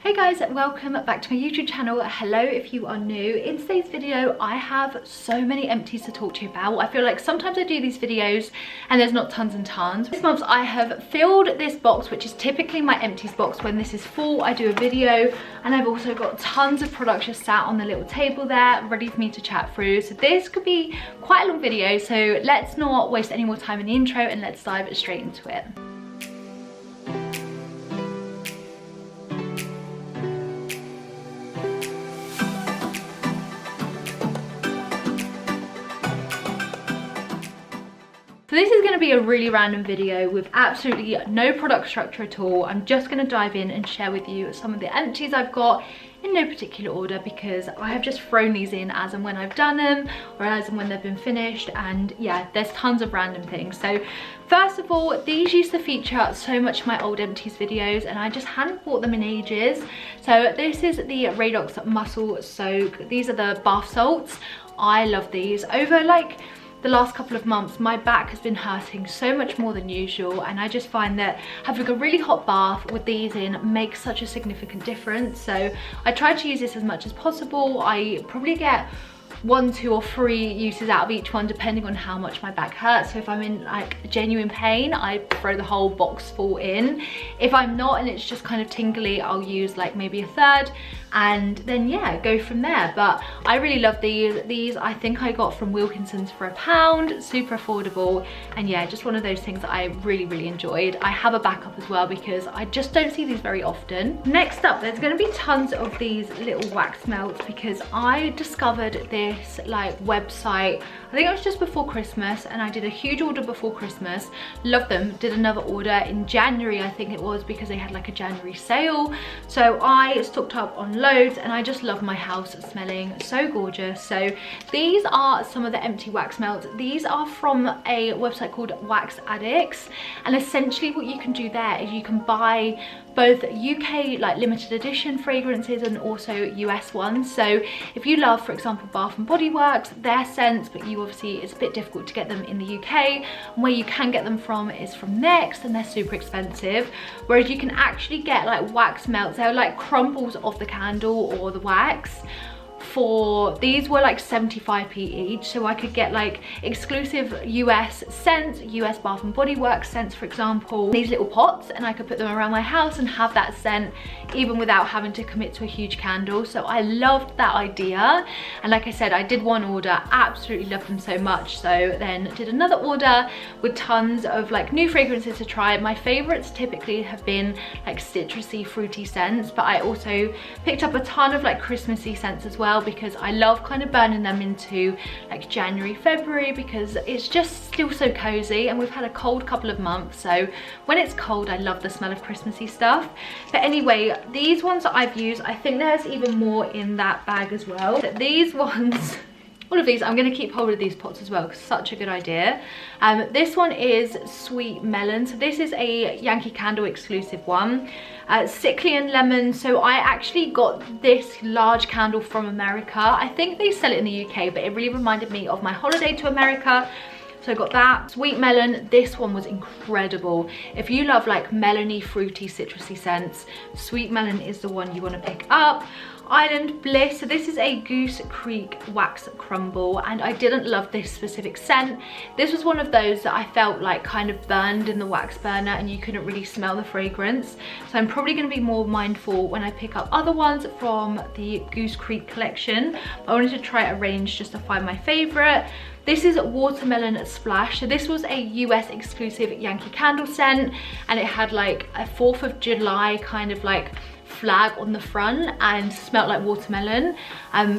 Hey guys, welcome back to my YouTube channel. Hello if you are new. In today's video I have so many empties to talk to you about. I feel like sometimes I do these videos and there's not tons and tons. This month I have filled this box, which is typically my empties box. When this is full I do a video, and I've also got tons of products just sat on the little table there ready for me to chat through. So this could be quite a long video, so let's not waste any more time in the intro and let's dive straight into it. So this is going to be a really random video with absolutely no product structure at all. I'm just going to dive in and share with you some of the empties I've got in no particular order, because I have just thrown these in as and when I've done them or as and when they've been finished, and yeah, there's tons of random things. So first of all, these used to feature so much in my old empties videos and I just hadn't bought them in ages. So this is the Radox Muscle Soak. These are the bath salts. I love these. Over like the last couple of months my back has been hurting so much more than usual, and I just find that having a really hot bath with these in makes such a significant difference. So I try to use this as much as possible. I probably get 1, 2 or 3 uses out of each one depending on how much my back hurts. So if I'm in like genuine pain, I throw the whole box full in. If I'm not and it's just kind of tingly, I'll use like maybe a third, and then yeah, go from there. But I really love these. I think I got from Wilkinson's for £1, super affordable, and yeah, just one of those things that I really enjoyed. I have a backup as well because I just don't see these very often. Next up, there's going to be tons of these little wax melts because I discovered this like website, I think it was just before Christmas, and I did a huge order before Christmas. Loved them. Did another order in January, I think it was, because they had like a January sale. So I stocked up on loads and I just love my house smelling so gorgeous. So these are some of the empty wax melts. These are from a website called Wax Addicts, and essentially what you can do there is you can buy both UK like limited edition fragrances and also US ones. So if you love, for example, Bath and Body Works, their scents, but you obviously, it's a bit difficult to get them in the UK, and where you can get them from is from Next, and they're super expensive. Whereas you can actually get like wax melts, they're like crumbles of the candle or the wax. For these were like 75p each, so I could get like exclusive US scents, US Bath and Body Works scents, for example, these little pots, and I could put them around my house and have that scent even without having to commit to a huge candle. So I loved that idea, and like I said, I did one order, absolutely loved them so much, so then did another order with tons of like new fragrances to try. My favorites typically have been like citrusy, fruity scents, but I also picked up a ton of like Christmassy scents as well, because I love kind of burning them into like January, February, because it's just still so cozy, and we've had a cold couple of months, so when it's cold I love the smell of Christmassy stuff. But anyway, these ones that I've used, I think there's even more in that bag as well. These ones, all of these, I'm going to keep hold of these pots as well because such a good idea. This one is Sweet Melon, so this is a Yankee Candle exclusive one. Sickly and Lemon, so I actually got this large candle from America. I think they sell it in the UK, but it really reminded me of my holiday to America. So I got that. Sweet Melon, this one was incredible. If you love like melony, fruity, citrusy scents, Sweet Melon is the one you want to pick up. Island Bliss, so this is a Goose Creek Wax Crumble, and I didn't love this specific scent. This was one of those that I felt like kind of burned in the wax burner and you couldn't really smell the fragrance. So I'm probably going to be more mindful when I pick up other ones from the Goose Creek collection. I wanted to try a range just to find my favorite. This is Watermelon Splash. So this was a US exclusive Yankee Candle scent, and it had like a 4th of July kind of like flag on the front and smelled like watermelon.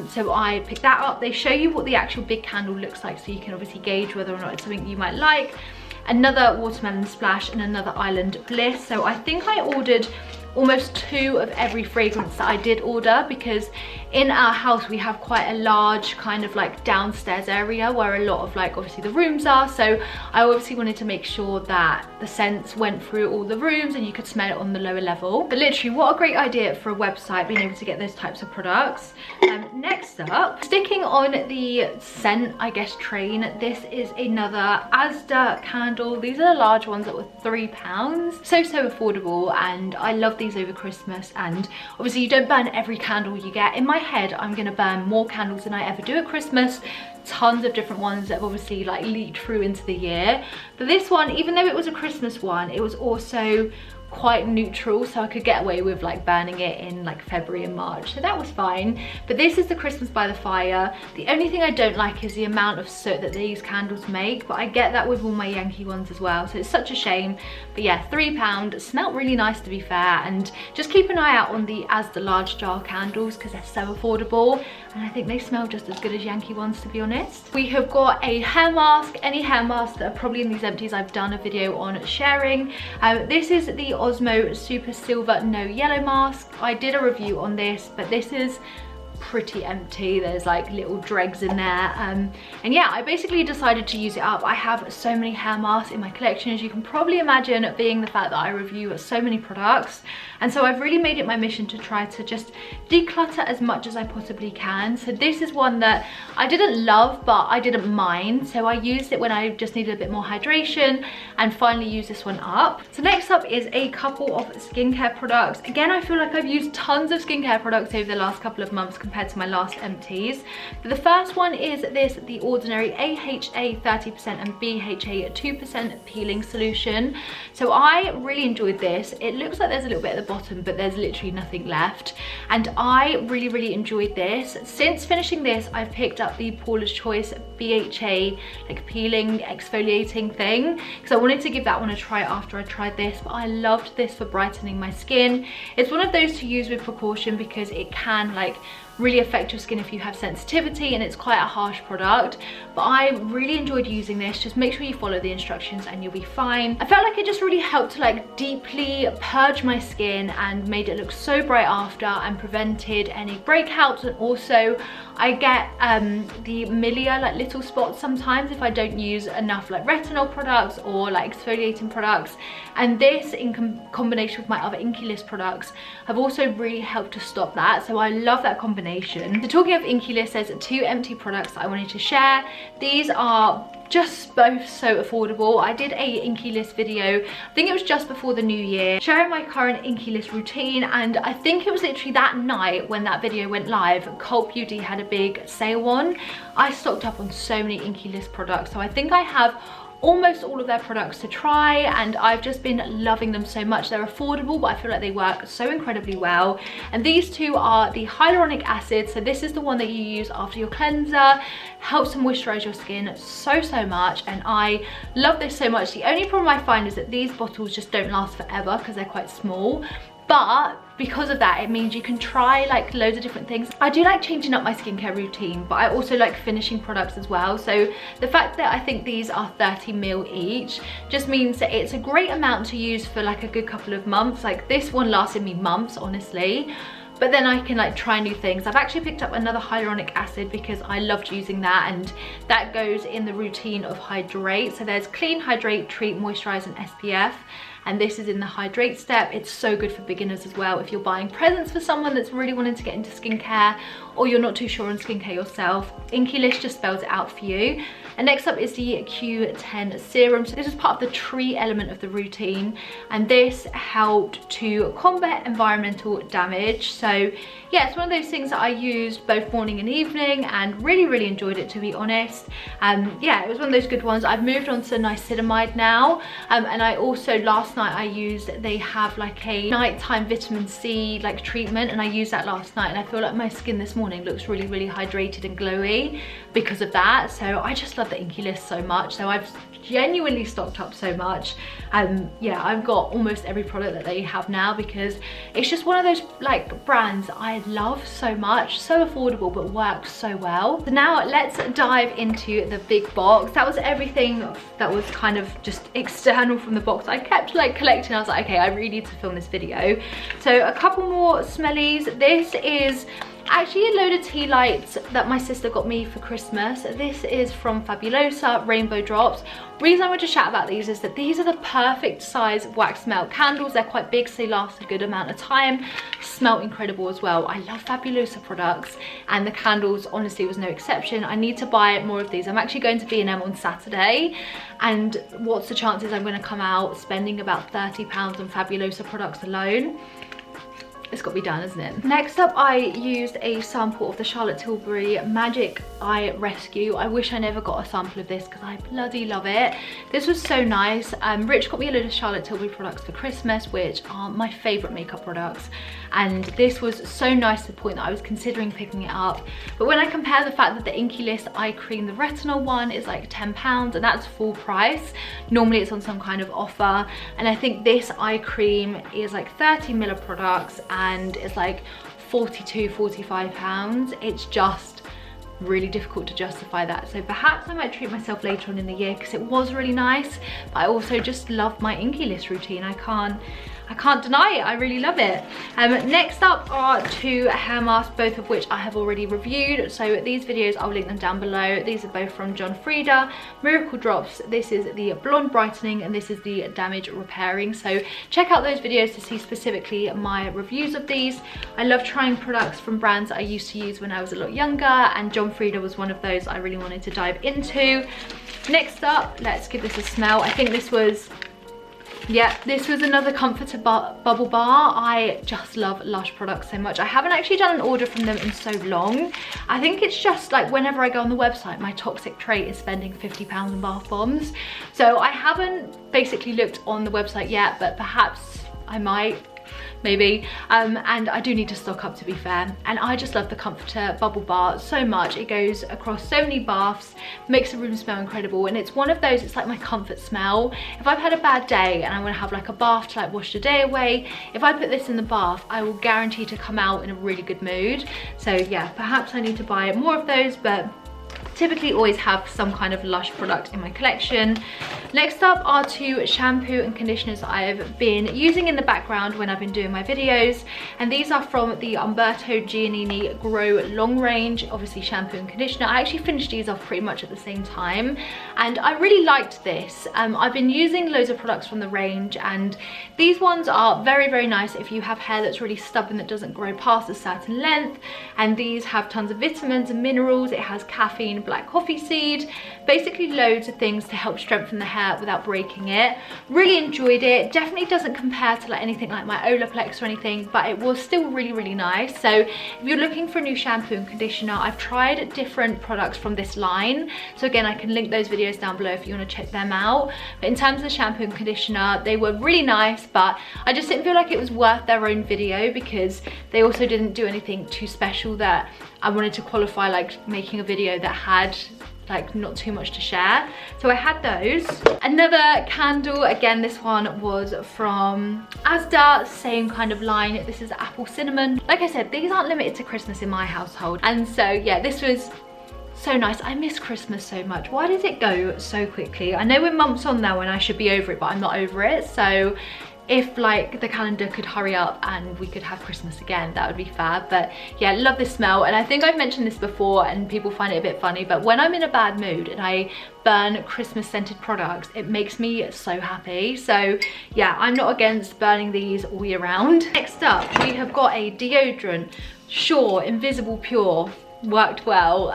So I picked that up. They show you what the actual big candle looks like, so you can obviously gauge whether or not it's something you might like. Another Watermelon Splash and another Island Bliss. So I think I ordered almost 2 of every fragrance that I did order, because in our house we have quite a large kind of like downstairs area where a lot of like obviously the rooms are, so I obviously wanted to make sure that the scents went through all the rooms and you could smell it on the lower level. But literally, what a great idea for a website, being able to get those types of products. Next up, sticking on the scent I guess train, this is another Asda Candle. These are the large ones that were £3, so affordable, and I love these these over Christmas, and obviously you don't burn every candle you get. In my head, I'm gonna burn more candles than I ever do at Christmas. Tons of different ones that have obviously like leaked through into the year. But this one, even though it was a Christmas one, it was also quite neutral, so I could get away with like burning it in like February and March, so that was fine. But this is the Christmas by the Fire. The only thing I don't like is the amount of soot that these candles make, but I get that with all my Yankee ones as well, so it's such a shame. But yeah, £3, smelt really nice to be fair. And just keep an eye out on the Asda large jar candles because they're so affordable, and I think they smell just as good as Yankee ones, to be honest. We have got a hair mask. Any hair masks that are probably in these empties I've done a video on sharing. This is the Osmo Super Silver No Yellow Mask. I did a review on this, but this is pretty empty. There's like little dregs in there, and yeah, I basically decided to use it up. I have so many hair masks in my collection, as you can probably imagine, being the fact that I review so many products, and so I've really made it my mission to try to just declutter as much as I possibly can. So this is one that I didn't love, but I didn't mind, so I used it when I just needed a bit more hydration, and finally used this one up. So next up is a couple of skincare products. Again, I feel like I've used tons of skincare products over the last couple of months compared to my last empties. But the first one is this, The Ordinary AHA 30% and BHA 2% peeling solution. So I really enjoyed this. It looks like there's a little bit at the bottom, but there's literally nothing left, and I really enjoyed this. Since finishing this, I've picked up the Paula's Choice BHA like peeling exfoliating thing, because I wanted to give that one a try after I tried this. But I loved this for brightening my skin. It's one of those to use with precaution because it can like really affect your skin if you have sensitivity, and it's quite a harsh product. But I really enjoyed using this. Just make sure you follow the instructions and you'll be fine. I felt like it just really helped to like deeply purge my skin and made it look so bright after, and prevented any breakouts. And also I get the milia like little spots sometimes if I don't use enough like retinol products or like exfoliating products, and this in combination with my other Inky List products have also really helped to stop that. So I love that combination. So talking of Inky List, there's 2 empty products that I wanted to share. These are just both so affordable. I did a Inky List video, I think it was just before the new year, sharing my current Inky List routine, and I think it was literally that night when that video went live, Cult Beauty had a big sale on. I stocked up on so many Inky List products, so I think I have almost all of their products to try, and I've just been loving them so much. They're affordable, but I feel like they work so incredibly well. And these 2 are the Hyaluronic Acid. So this is the one that you use after your cleanser, helps to moisturize your skin so much, and I love this so much. The only problem I find is that these bottles just don't last forever because they're quite small. But because of that, it means you can try like loads of different things. I do like changing up my skincare routine, but I also like finishing products as well. So the fact that I think these are 30 ml each just means that it's a great amount to use for like a good couple of months. Like this one lasted me months, honestly. But then I can like try new things. I've actually picked up another Hyaluronic Acid because I loved using that, and that goes in the routine of Hydrate. So there's Clean, Hydrate, Treat, Moisturize and SPF. And this is in the Hydrate step. It's so good for beginners as well. If you're buying presents for someone that's really wanting to get into skincare, or you're not too sure on skincare yourself, Inky List just spells it out for you. And next up is the Q10 Serum. So this is part of the tree element of the routine, and this helped to combat environmental damage. So yeah, it's one of those things that I used both morning and evening, and really enjoyed it, to be honest. Yeah, it was one of those good ones. I've moved on to niacinamide now, and I also last night I used, they have like a nighttime vitamin C like treatment, and I used that last night, and I feel like my skin this morning looks really hydrated and glowy because of that. So I just love the Inky List so much. So I've genuinely stocked up so much. Yeah, I've got almost every product that they have now because it's just one of those like brands I love so much. So affordable but works so well. So now let's dive into the big box. That was everything that was kind of just external from the box. I kept like collecting. I was like, okay, I really need to film this video. So a couple more smellies. This is actually a load of tea lights that my sister got me for Christmas. This is from Fabulosa, Rainbow Drops. Reason I want to chat about these is that these are the perfect size wax melt candles. They're quite big, so they last a good amount of time. Smell incredible as well. I love Fabulosa products, and the candles honestly was no exception. I need to buy more of these. I'm actually going to B&M on Saturday, and what's the chances I'm going to come out spending about £30 on Fabulosa products alone? it's got to be done, isn't it? Next up, I used a sample of the Charlotte Tilbury Magic Eye Rescue. I wish I never got a sample of this because I bloody love it. This was so nice. Rich got me a load of Charlotte Tilbury products for Christmas, which are my favourite makeup products, and this was so nice to the point that I was considering picking it up. But when I compare the fact that the Inky List eye cream, the retinol one, is like £10 and that's full price, normally it's on some kind of offer, and I think this eye cream is like 30ml of products and it's like £45. It's just really difficult to justify that. So perhaps I might treat myself later on in the year because it was really nice, but I also just love my Inky List routine. I can't deny it, I really love it. Next up are 2 hair masks, both of which I have already reviewed. So these videos, I'll link them down below. These are both from John Frieda, Miracle Drops. This is the Blonde Brightening and this is the Damage Repairing. So check out those videos to see specifically my reviews of these. I love trying products from brands that I used to use when I was a lot younger, and John Frieda was one of those I really wanted to dive into. Next up, let's give this a smell. I think this was, yeah, this was another Comforter Bubble Bar. I just love Lush products so much. I haven't actually done an order from them in so long. I think it's just like whenever I go on the website, my toxic trait is spending £50 on bath bombs. So I haven't basically looked on the website yet, but perhaps I might. Maybe, and I do need to stock up, to be fair. And I just love the Comforter Bubble Bar so much. It goes across so many baths, makes the room smell incredible, and it's one of those, it's like my comfort smell. If I've had a bad day and I want to have like a bath to like wash the day away, if I put this in the bath, I will guarantee to come out in a really good mood. So yeah, perhaps I need to buy more of those, but typically always have some kind of Lush product in my collection. Next up are 2 shampoo and conditioners that I've been using in the background when I've been doing my videos, and these are from the Umberto Giannini Grow Long Range, obviously shampoo and conditioner. I actually finished these off pretty much at the same time and I really liked this. I've been using loads of products from the range, and these ones are very, very nice if you have hair that's really stubborn, that doesn't grow past a certain length, and these have tons of vitamins and minerals. It has caffeine, black coffee seed, basically loads of things to help strengthen the hair without breaking it. Really enjoyed it. Definitely doesn't compare to like anything like my Olaplex or anything, but it was still really, really nice. So if you're looking for a new shampoo and conditioner, I've tried different products from this line. So again, I can link those videos down below if you want to check them out. But in terms of the shampoo and conditioner, they were really nice, but I just didn't feel like it was worth their own video because they also didn't do anything too special that I wanted to qualify like making a video that had like not too much to share. So I had those. Another candle, again this one was from Asda, same kind of line. This is apple cinnamon. Like I said, these aren't limited to Christmas in my household, and so yeah, this was so nice. I miss Christmas so much. Why does it go so quickly? I know we're months on now and I should be over it, but I'm not over it. So if like the calendar could hurry up and we could have Christmas again, that would be fab. But yeah, love this smell. And I think I've mentioned this before and people find it a bit funny, but when I'm in a bad mood and I burn Christmas scented products, it makes me so happy. So yeah, I'm not against burning these all year round. Next up, we have got a deodorant, Sure Invisible Pure. Worked well.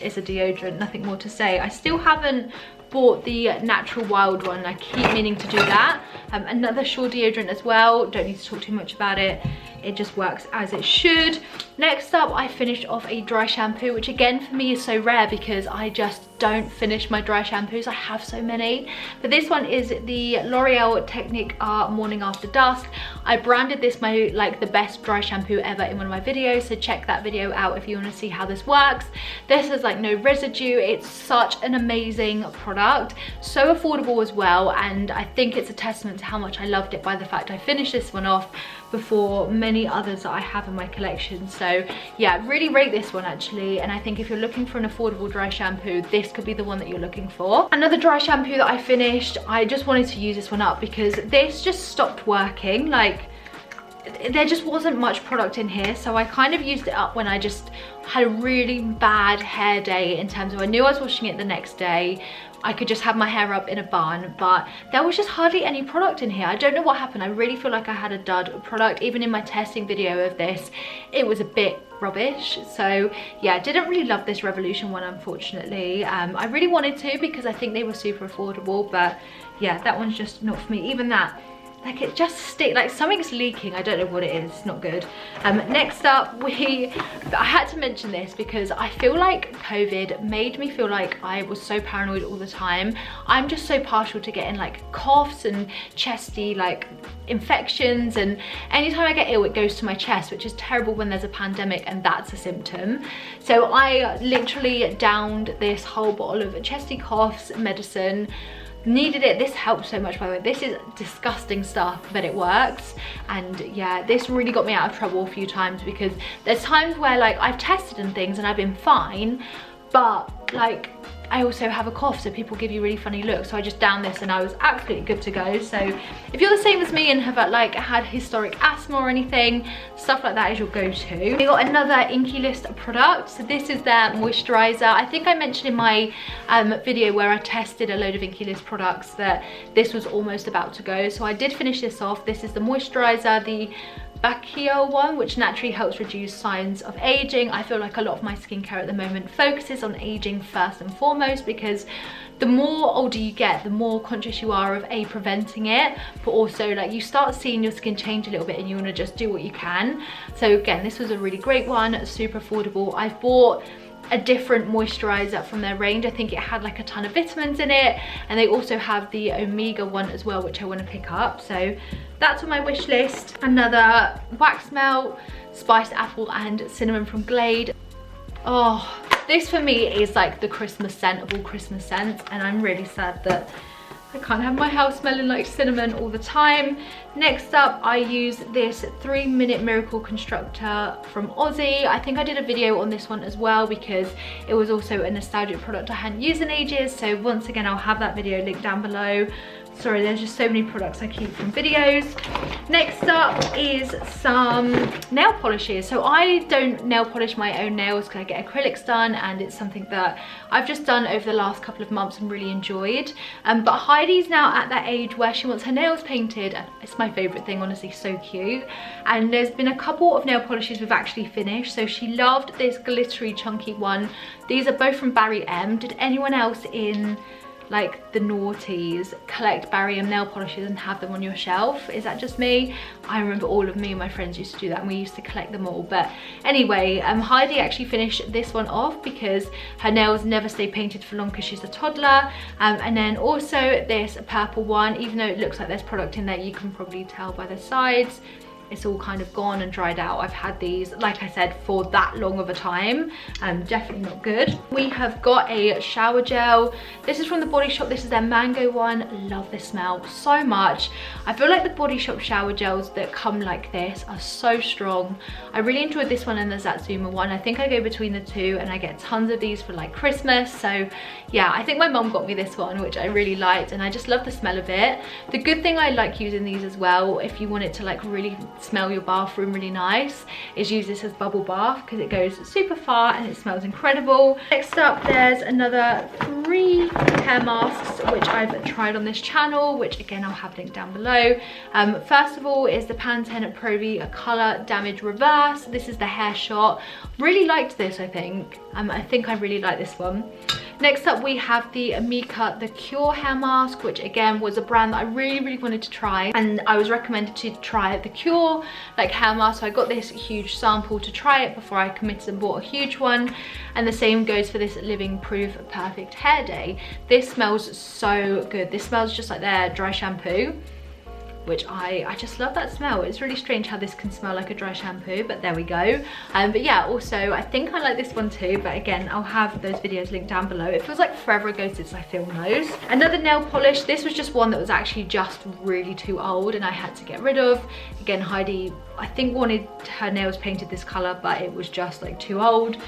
It's a deodorant, nothing more to say. I still haven't bought the Natural Wild one. I keep meaning to do that. Another Sure deodorant as well. Don't need to talk too much about it. It just works as it should. Next up, I finished off a dry shampoo, which again for me is so rare because I just don't finish my dry shampoos. I have so many. But this one is the L'Oreal Technique Art Morning After Dusk. I branded this my like the best dry shampoo ever in one of my videos, so check that video out if you want to see how this works. This has like no residue. It's such an amazing product, so affordable as well, and I think it's a testament to how much I loved it by the fact I finished this one off before many others that I have in my collection. So yeah, really rate this one actually, and I think if you're looking for an affordable dry shampoo, this could be the one that you're looking for. Another dry shampoo that I finished, I just wanted to use this one up because this just stopped working. Like there just wasn't much product in here, so I kind of used it up when I just had a really bad hair day, in terms of I knew I was washing it the next day, I could just have my hair up in a bun, but there was just hardly any product in here. I don't know what happened. I really feel like I had a dud product. Even in my testing video of this, it was a bit rubbish. So yeah, didn't really love this Revolution one, unfortunately. I really wanted to because I think they were super affordable, but yeah, that one's just not for me. Even that like it just sticks, like something's leaking. I don't know what it is, it's not good. Next up, I had to mention this because I feel like COVID made me feel like I was so paranoid all the time. I'm just so partial to getting like coughs and chesty like infections, and anytime I get ill it goes to my chest, which is terrible when there's a pandemic and that's a symptom. So I literally downed this whole bottle of chesty coughs medicine. Needed it. This helps so much, by the way. This is disgusting stuff, but it works. And yeah, this really got me out of trouble a few times, because there's times where like I've tested and things and I've been fine, but like I also have a cough, so people give you really funny looks. So I just downed this and I was absolutely good to go. So if you're the same as me and have like had historic asthma or anything, stuff like that is your go-to. We got another Inkey List product. So this is their moisturizer. I think I mentioned in my video where I tested a load of Inkey List products that this was almost about to go. So I did finish this off. This is the moisturizer, the Bacchio one, which naturally helps reduce signs of aging. I feel like a lot of my skincare at the moment focuses on aging first and foremost, because the more older you get, the more conscious you are of preventing it, but also like you start seeing your skin change a little bit and you want to just do what you can. So again, this was a really great one, super affordable. I've bought a different moisturizer from their range. I think it had like a ton of vitamins in it, and they also have the Amiga one as well, which I want to pick up. So that's on my wish list. Another wax melt, spiced apple and cinnamon from Glade. Oh, this for me is like the Christmas scent of all Christmas scents, and I'm really sad that I can't have my house smelling like cinnamon all the time. Next up, I use this 3-Minute Miracle Constructor from Aussie. I think I did a video on this one as well, because it was also a nostalgic product I hadn't used in ages. So once again, I'll have that video linked down below. Sorry, there's just so many products I keep from videos. Next up is some nail polishes. So I don't nail polish my own nails because I get acrylics done, and it's something that I've just done over the last couple of months and really enjoyed. But Heidi's now at that age where she wants her nails painted, and it's my favourite thing, honestly, so cute. And there's been a couple of nail polishes we've actually finished. So she loved this glittery chunky one. These are both from Barry M. Did anyone else in like the noughties collect Barry M nail polishes and have them on your shelf? Is that just me? I remember all of me and my friends used to do that, and we used to collect them all. But anyway, Heidi actually finished this one off because her nails never stay painted for long because she's a toddler. And then also this purple one, even though it looks like there's product in there, you can probably tell by the sides, it's all kind of gone and dried out. I've had these, like I said, for that long of a time. Definitely not good. We have got a shower gel. This is from the Body Shop. This is their mango one. Love this smell so much. I feel like the Body Shop shower gels that come like this are so strong. I really enjoyed this one and the Satsuma one. I think I go between the two, and I get tons of these for like Christmas. So yeah, I think my mum got me this one, which I really liked, and I just love the smell of it. The good thing I like using these as well, if you want it to like really smell your bathroom really nice, is use this as bubble bath, because it goes super far and it smells incredible. Next up, there's another 3 hair masks which I've tried on this channel, which again I'll have linked down below. First of all is the Pantene Pro V Color Damage Reverse. This is the hair shot. Really liked this. I think I really like this one. Next up, we have the Amiga The Cure hair mask, which again was a brand that I really wanted to try, and I was recommended to try The Cure like hair mask, so I got this huge sample to try it before I committed and bought a huge one. And the same goes for this Living Proof Perfect Hair Day. This smells so good. This smells just like their dry shampoo, which I just love that smell. It's really strange how this can smell like a dry shampoo, but there we go. But yeah, also I think I like this one too, but again, I'll have those videos linked down below. It feels like forever ago since I filmed those. Another nail polish. This was just one that was actually just really too old and I had to get rid of. Again, Heidi, I think, wanted her nails painted this color, but it was just like too old.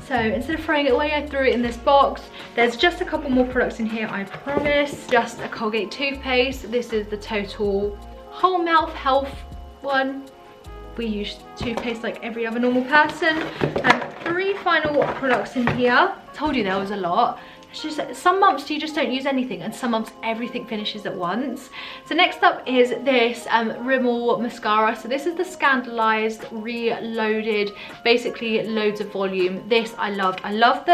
So instead of throwing it away, I threw it in this box. There's just a couple more products in here, I promise. Just a Colgate toothpaste. This is the Total Whole Mouth Health one. We use toothpaste like every other normal person. And 3 final products in here. Told you there was a lot. It's just some months you just don't use anything, and some months everything finishes at once. So next up is this Rimmel Mascara. So this is the Scandalized Reloaded, basically loads of volume. This I loved. I love the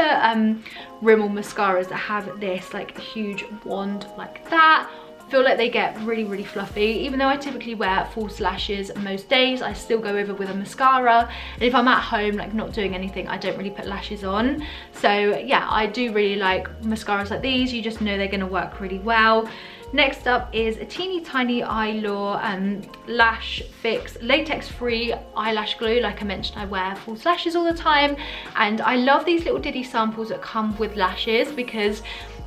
Rimmel mascaras that have this like huge wand like that. feel like they get really fluffy. Even though I typically wear false lashes most days, I still go over with a mascara, and if I'm at home like not doing anything, I don't really put lashes on. So yeah, I do really like mascaras like these. You just know they're going to work really well. Next up is a teeny tiny Eyelaw Lash Fix latex free eyelash glue. Like I mentioned, I wear false lashes all the time, and I love these little ditty samples that come with lashes because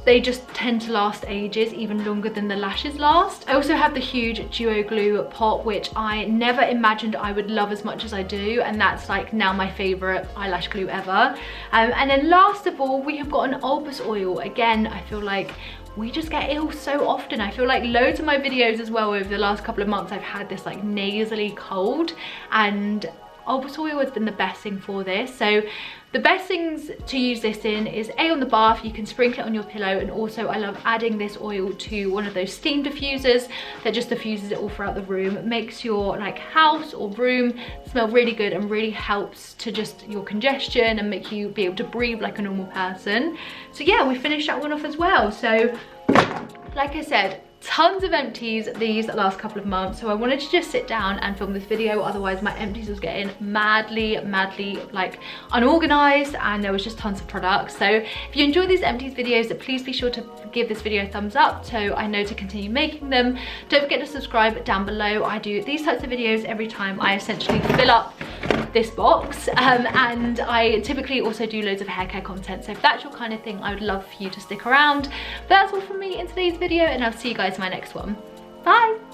they just tend to last ages, even longer than the lashes last. I also have the huge Duo Glue pot, which I never imagined I would love as much as I do, and that's like now my favorite eyelash glue ever. And then last of all, we have got an Albus oil. Again, I feel like we just get ill so often. I feel like loads of my videos as well over the last couple of months, I've had this like nasally cold, and Albus oil has been the best thing for this. So the best things to use this in is on the bath, you can sprinkle it on your pillow, and also I love adding this oil to one of those steam diffusers that just diffuses it all throughout the room. It makes your like house or room smell really good and really helps to just your congestion and make you be able to breathe like a normal person. So yeah, we finished that one off as well. So like I said, tons of empties these last couple of months, so I wanted to just sit down and film this video, otherwise my empties was getting madly like unorganized, and there was just tons of products. So if you enjoy these empties videos, please be sure to give this video a thumbs up so I know to continue making them. Don't forget to subscribe down below. I do these types of videos every time I essentially fill up this box, and I typically also do loads of hair care content, so if that's your kind of thing, I would love for you to stick around. But that's all from me in today's video, and I'll see you guys in my next one. Bye.